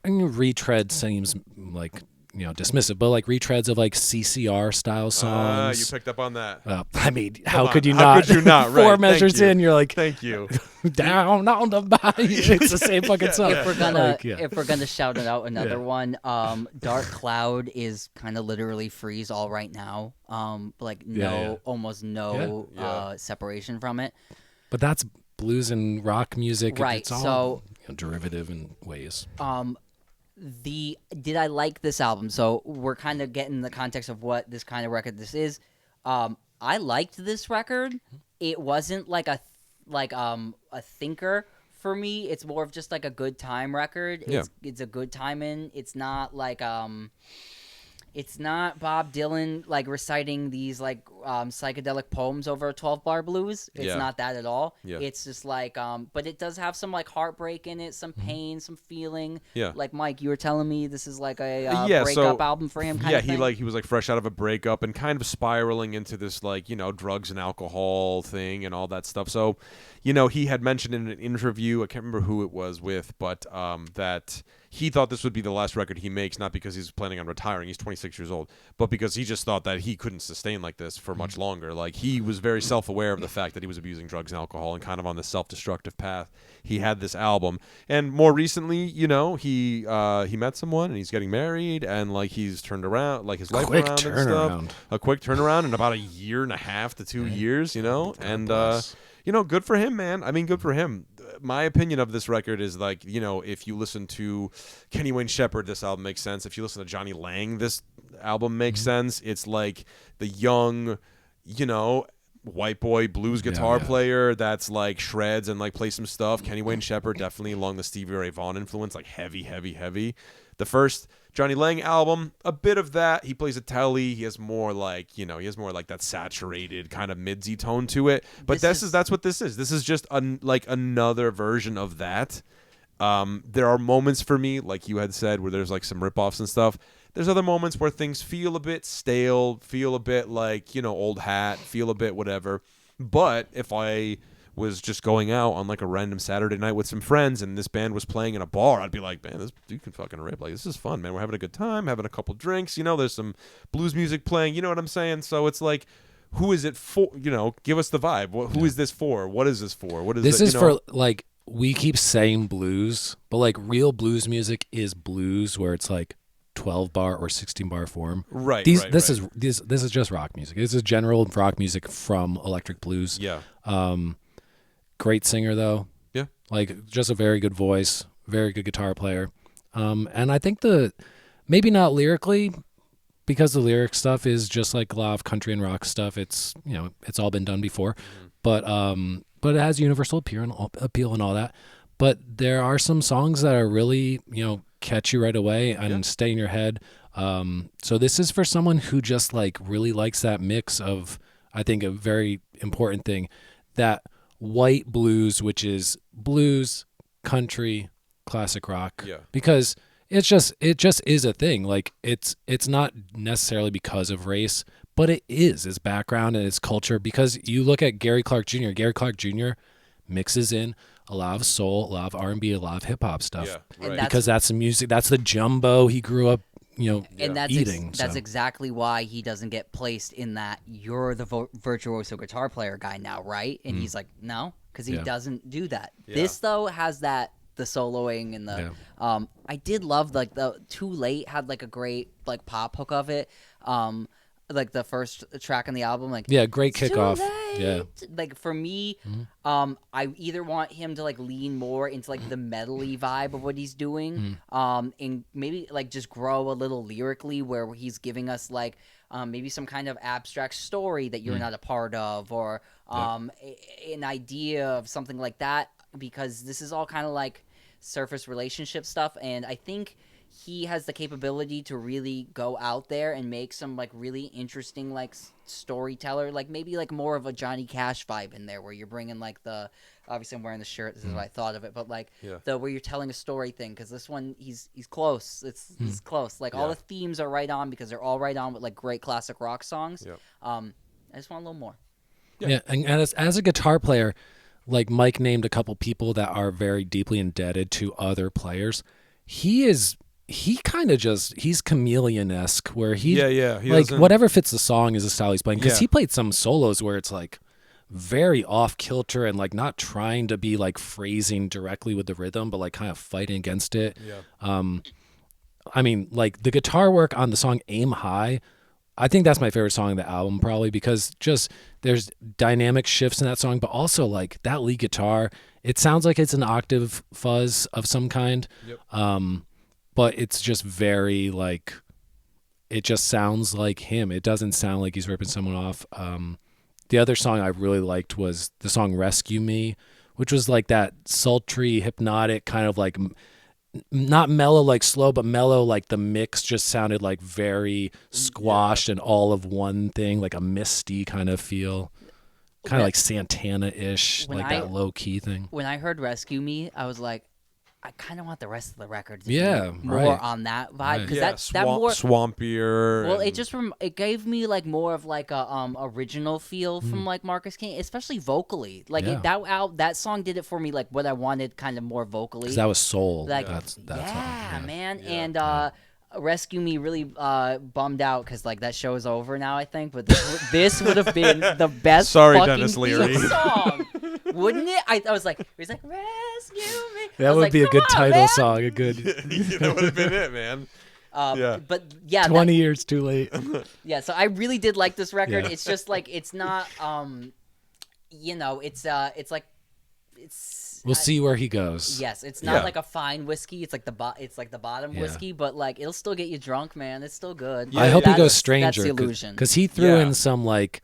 I mean, retread seems like, dismissive, but like retreads of like CCR style songs. You picked up on that. I mean, Come how could you on. not? How could you not? Right. Four Thank measures you. in, you're like, Thank you. down on the bayou. It's the same fucking song. If we're gonna Like, yeah. if we're gonna shout it out another Yeah. one, Dark Cloud is kind of literally freeze all right now. Almost no Yeah. separation from it. But that's blues and rock music. Right, It's all so- derivative in ways. Did I like this album? So we're kind of getting the context of what this kind of record this is. I liked this record. It wasn't like a thinker for me. It's more of just like a good time record. It's a good time in. It's not like it's not Bob Dylan like reciting these like psychedelic poems over a 12-bar blues. It's Yeah. not that at all. Yeah. It's just like but it does have some like heartbreak in it, some pain, some feeling. Yeah. Like Mike, you were telling me this is like a Yeah, breakup so- album for him kind Yeah, of thing. he was like fresh out of a breakup and kind of spiraling into this like, drugs and alcohol thing and all that stuff. So, he had mentioned in an interview, I can't remember who it was with, but that he thought this would be the last record he makes, not because he's planning on retiring, he's 26 years old, but because he just thought that he couldn't sustain like this for much longer. Like, he was very self-aware of the fact that he was abusing drugs and alcohol and kind of on this self-destructive path. He had this album. And more recently, he met someone and he's getting married and like he's turned around, like his life Quick around and turnaround. stuff. A quick turnaround in about a year and a half to 2 years, and bless. good for him, man. I mean, good for him. My opinion of this record is like, if you listen to Kenny Wayne Shepherd, this album makes sense. If you listen to Johnny Lang, this album makes sense. It's like the young, white boy blues guitar player that's like shreds and like plays some stuff. Kenny Wayne Shepherd, definitely along the Stevie Ray Vaughan influence, like heavy. The first Johnny Lang album, a bit of that. He plays a telly. He has more like, that saturated kind of midsy tone to it. But that's what this is. This is just like another version of that. There are moments for me, like you had said, where there's like some ripoffs and stuff. There's other moments where things feel a bit stale, feel a bit like, old hat, feel a bit whatever. But if I was just going out on like a random Saturday night with some friends and this band was playing in a bar, I'd be like, man, this dude can fucking rip. Like, this is fun, man. We're having a good time, having a couple drinks. You know, there's some blues music playing. You know what I'm saying? So it's like, who is it for? You know, give us the vibe. Who is this for? What is this for? What is this? it, Is for like, we keep saying blues, but like real blues music is blues where it's like 12 bar or 16 bar form. Right. This is just rock music. This is general rock music from electric blues. Yeah. Great singer though. Yeah. Like just a very good voice, very good guitar player. And I think maybe not lyrically, because the lyric stuff is just like a lot of country and rock stuff. It's, you know, it's all been done before, but it has universal appeal and all that. But there are some songs that are really, you know, catch you right away and stay in your head. So this is for someone who just like really likes that mix of, I think, a very important thing, that white blues, which is blues, country, classic rock. Yeah. Because it just is a thing. Like it's not necessarily because of race, but it is its background and its culture. Because you look at Gary Clark Jr. Gary Clark Jr. mixes in a lot of soul, a lot of R&B, a lot of hip hop stuff. Yeah, right. Because that's the music, that's the jumbo he grew up, you know, and that's eating. That's exactly why he doesn't get placed in that you're the virtuoso guitar player guy now, right? And he's like, no, because he doesn't do that. Yeah. This though has that, the soloing and the I did love like the Too Late had like a great like pop hook of it. Like the first track on the album, like great kickoff. Yeah, like for me, I either want him to like lean more into like the medley vibe of what he's doing, and maybe like just grow a little lyrically, where he's giving us like maybe some kind of abstract story that you're not a part of, or an idea of something like that, because this is all kind of like surface relationship stuff, and I think he has the capability to really go out there and make some like really interesting like storyteller, like maybe like more of a Johnny Cash vibe in there, where you're bringing like the, obviously I'm wearing the shirt, this is what I thought of it, but like the where you're telling a story thing, because this one he's close, he's close, like all the themes are right on, because they're all right on with like great classic rock songs. I just want a little more. And as a guitar player, like Mike named a couple people that are very deeply indebted to other players. He's chameleon-esque, where he like whatever fits the song is the style he's playing, because he played some solos where it's like very off kilter and like not trying to be like phrasing directly with the rhythm, but like kind of fighting against it. I mean, like the guitar work on the song Aim High, I think that's my favorite song on the album, probably because just there's dynamic shifts in that song, but also like that lead guitar, it sounds like it's an octave fuzz of some kind. But it's just very like, it just sounds like him. It doesn't sound like he's ripping someone off. The other song I really liked was the song Rescue Me, which was like that sultry, hypnotic kind of like, not mellow like slow, but mellow, like the mix just sounded like very squashed and all of one thing, like a misty kind of feel. Kind of like Santana-ish, like that low-key thing. When I heard Rescue Me, I was like, I kind of want the rest of the record to be more on that vibe, because that more swampier. Well, it gave me like more of like a original feel from like Marcus King, especially vocally. Like that song did it for me, like what I wanted, kind of more vocally. Because that was soul. Like that's man, and Rescue Me really bummed out, because like that show is over now, I think. But this would have been the best. Sorry, fucking Dennis Leary. Song. Wouldn't it? I was like, he's like, rescue me. That would be a good title song. A good. That would have been it, man. But yeah, 20 years too late. Yeah, so I really did like this record. It's just like, it's not, it's like, We'll see where he goes. Yes, it's not like a fine whiskey. It's like the bottom whiskey, but like it'll still get you drunk, man. It's still good. I hope he goes Stranger. That's the illusion. Because he threw in some like,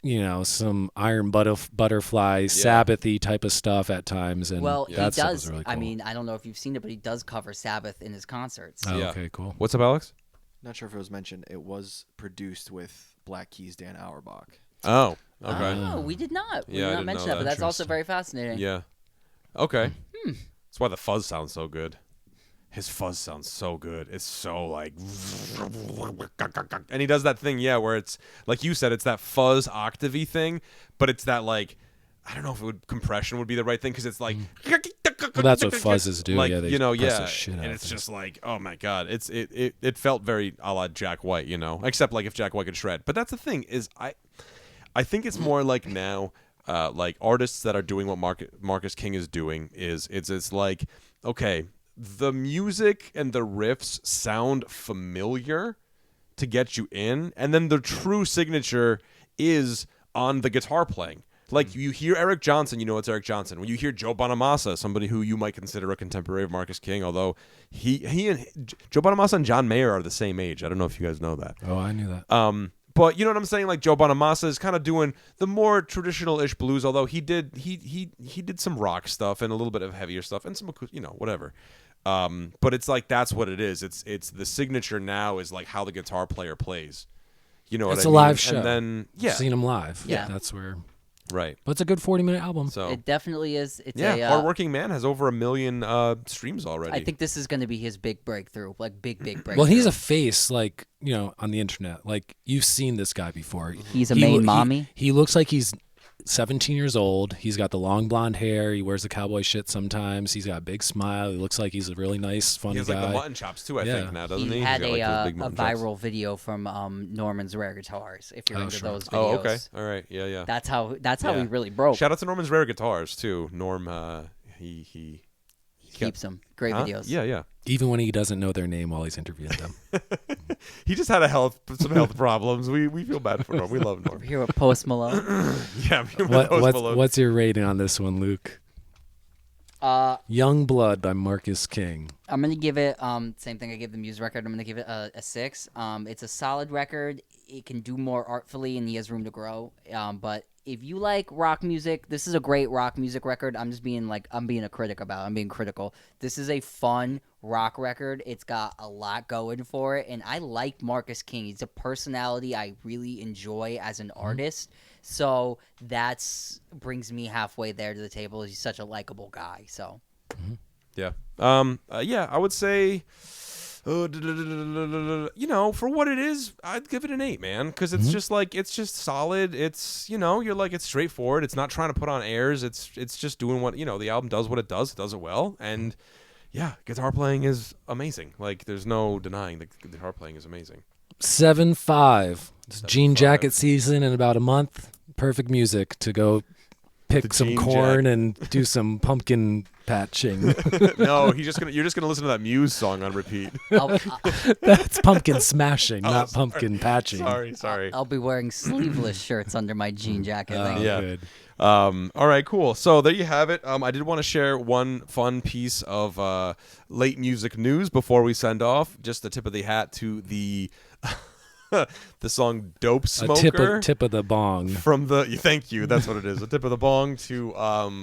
some Iron Butterfly, Sabbath-y type of stuff at times. And well, he that stuff does. was really cool. I mean, I don't know if you've seen it, but he does cover Sabbath in his concerts. Oh, okay, cool. What's up, Alex? Not sure if it was mentioned. It was produced with Black Keys' Dan Auerbach. Oh, okay. Oh, we did not. We did I not didn't mention know that, but that. that's also very fascinating. Yeah. Okay. That's why the fuzz sounds so good. His fuzz sounds so good. It's so like, and he does that thing, where it's like you said, it's that fuzz octavey thing, but it's that like, I don't know if compression would be the right thing because it's like. Well, that's what fuzzes do. Like, yeah, they press the shit out and of it's things. just like, oh my god, it felt very a la Jack White, except like if Jack White could shred. But that's the thing is, I think it's more like now, like artists that are doing what Marcus King is doing is it's like, okay, the music and the riffs sound familiar to get you in, and then the true signature is on the guitar playing. Like, you hear Eric Johnson, you know it's Eric Johnson. When you hear Joe Bonamassa, somebody who you might consider a contemporary of Marcus King, although he and Joe Bonamassa and John Mayer are the same age. I don't know if you guys know that. Oh, I knew that. But you know what I'm saying? Like, Joe Bonamassa is kind of doing the more traditional-ish blues, although he did some rock stuff and a little bit of heavier stuff and some, whatever. But it's like that's what it is. It's the signature now is like how the guitar player plays. You know what I mean? It's a live show. And then Seen him live. Yeah. That's where. Right. But it's a good 40-minute album. So It definitely is. It's Hardworking Man has over 1 million streams already. I think this is going to be his big breakthrough, like big breakthrough. Well, he's a face, like, on the internet. Like, you've seen this guy before. He's a main mommy. He looks like he's 17 years old. He's got the long blonde hair. He wears the cowboy shit sometimes. He's got a big smile. He looks like he's a really nice, funny he has guy. like the mutton chops too, I think now, doesn't he? He had He's got, like, those big a mutton chops. viral video from Norman's Rare Guitars. If you're into sure. those videos. Oh, okay. All right. Yeah. That's how Yeah. he really broke. Shout out to Norman's Rare Guitars too. Norm, he Keeps them great videos. Yeah. Even when he doesn't know their name while he's interviewing them. He just had some health problems. We feel bad for Norm. We love Norm. Here with Post Malone. Yeah. Post Malone. What's your rating on this one, Luke? Young Blood by Marcus King. I'm gonna give it same thing I gave the Muse record. I'm gonna give it a 6. It's a solid record. It can do more artfully, and he has room to grow. But if you like rock music, this is a great rock music record. I'm being a critic about it. I'm being critical. This is a fun rock record. It's got a lot going for it, and I like Marcus King. He's a personality I really enjoy as an artist. So that's brings me halfway there to the table. He's such a likable guy. So Yeah. I would say, for what it is, I'd give it an 8, man. Because it's just like, it's just solid. It's, you're like, it's straightforward. It's not trying to put on airs. It's just doing what, the album does what it does. It does it well. And yeah, guitar playing is amazing. Like, there's no denying the guitar playing is amazing. 7.5. It's jean 7.5. jacket season in about a month. Perfect music to go pick The some jean corn and do some pumpkin patching. No, you're just gonna listen to that Muse song on repeat. That's pumpkin smashing, not pumpkin patching. Sorry. I'll be wearing sleeveless shirts under my jean jacket. Thing. Yeah. Good. All right, cool. So there you have it. I did want to share one fun piece of late music news before we send off. Just the tip of the hat to the the song "Dope Smoker." A tip of the bong. From thank you. That's what it is. A tip of the bong to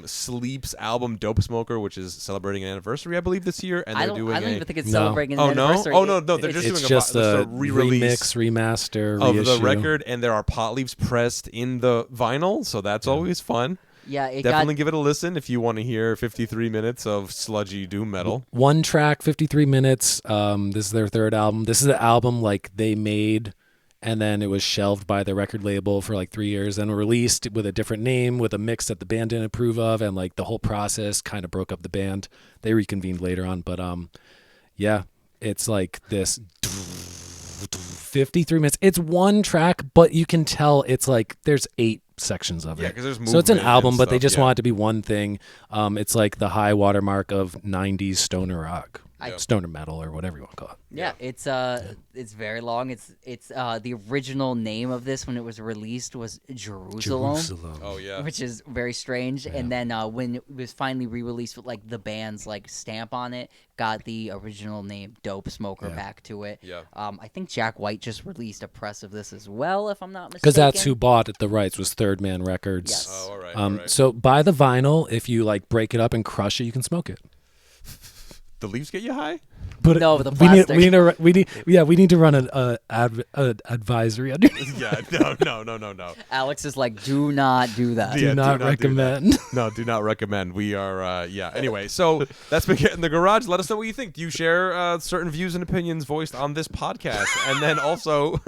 Sleep's album "Dope Smoker," which is celebrating an anniversary, I believe, this year. And I they're don't doing even think it's No. celebrating an Oh, no? anniversary. Oh, no, they're just It's doing just a a re-release remix, remaster, of reissue. the record, and there are pot leaves pressed in the vinyl, so that's always fun. Yeah, it Definitely got give it a listen if you want to hear 53 minutes of sludgy doom metal. One track, 53 minutes. This is their third album. This is the album like they made, and then it was shelved by the record label for like 3 years, and released with a different name, with a mix that the band didn't approve of, and like the whole process kind of broke up the band. They reconvened later on, but yeah, it's like this 53 minutes. It's one track, but you can tell it's like there's 8 sections of it. Yeah, because there's So it's an movement album, and but they stuff, just yeah. want it to be one thing. It's like the high watermark of 90s stoner rock, stoner metal, or whatever you want to call it. Yeah, it's very long. It's the original name of this when it was released was Jerusalem. Oh yeah. Which is very strange. And then when it was finally re-released with like the band's like stamp on it, got the original name Dope Smoker back to it. Yeah. I think Jack White just released a press of this as well, if I'm not mistaken. Because that's who bought it. The rights was Third Man Records. Yes. Oh, all right. All right. So buy the vinyl. If you like break it up and crush it, you can smoke it. The leaves get you high? But No, the we plastic. we need to run an advisory under. Yeah. No. Alex is like, do not do that. Yeah, Do not recommend. No, do not recommend. We are, Anyway, so that's been Get in the Garage. Let us know what you think. Do you share certain views and opinions voiced on this podcast? And then also,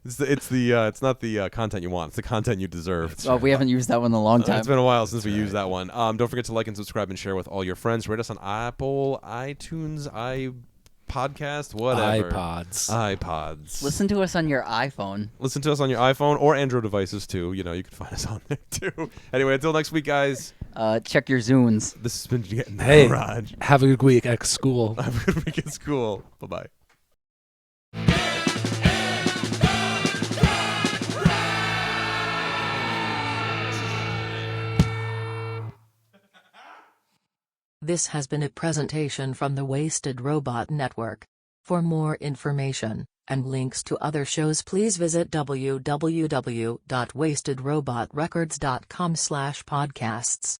It's not the content you want. It's the content you deserve. Oh, we haven't used that one in a long time. It's been a while since we used that one. Don't forget to like and subscribe and share with all your friends. Rate us on Apple, iTunes, iPodcast, whatever. iPods. Listen to us on your iPhone. Listen to us on your iPhone or Android devices too. You can find us on there too. Anyway, until next week, guys. Check your Zunes. This has been Getting Hey, Garage. have a good week at school. Have a good week at school. Bye-bye. This has been a presentation from the Wasted Robot Network. For more information and links to other shows, please visit www.wastedrobotrecords.com/podcasts.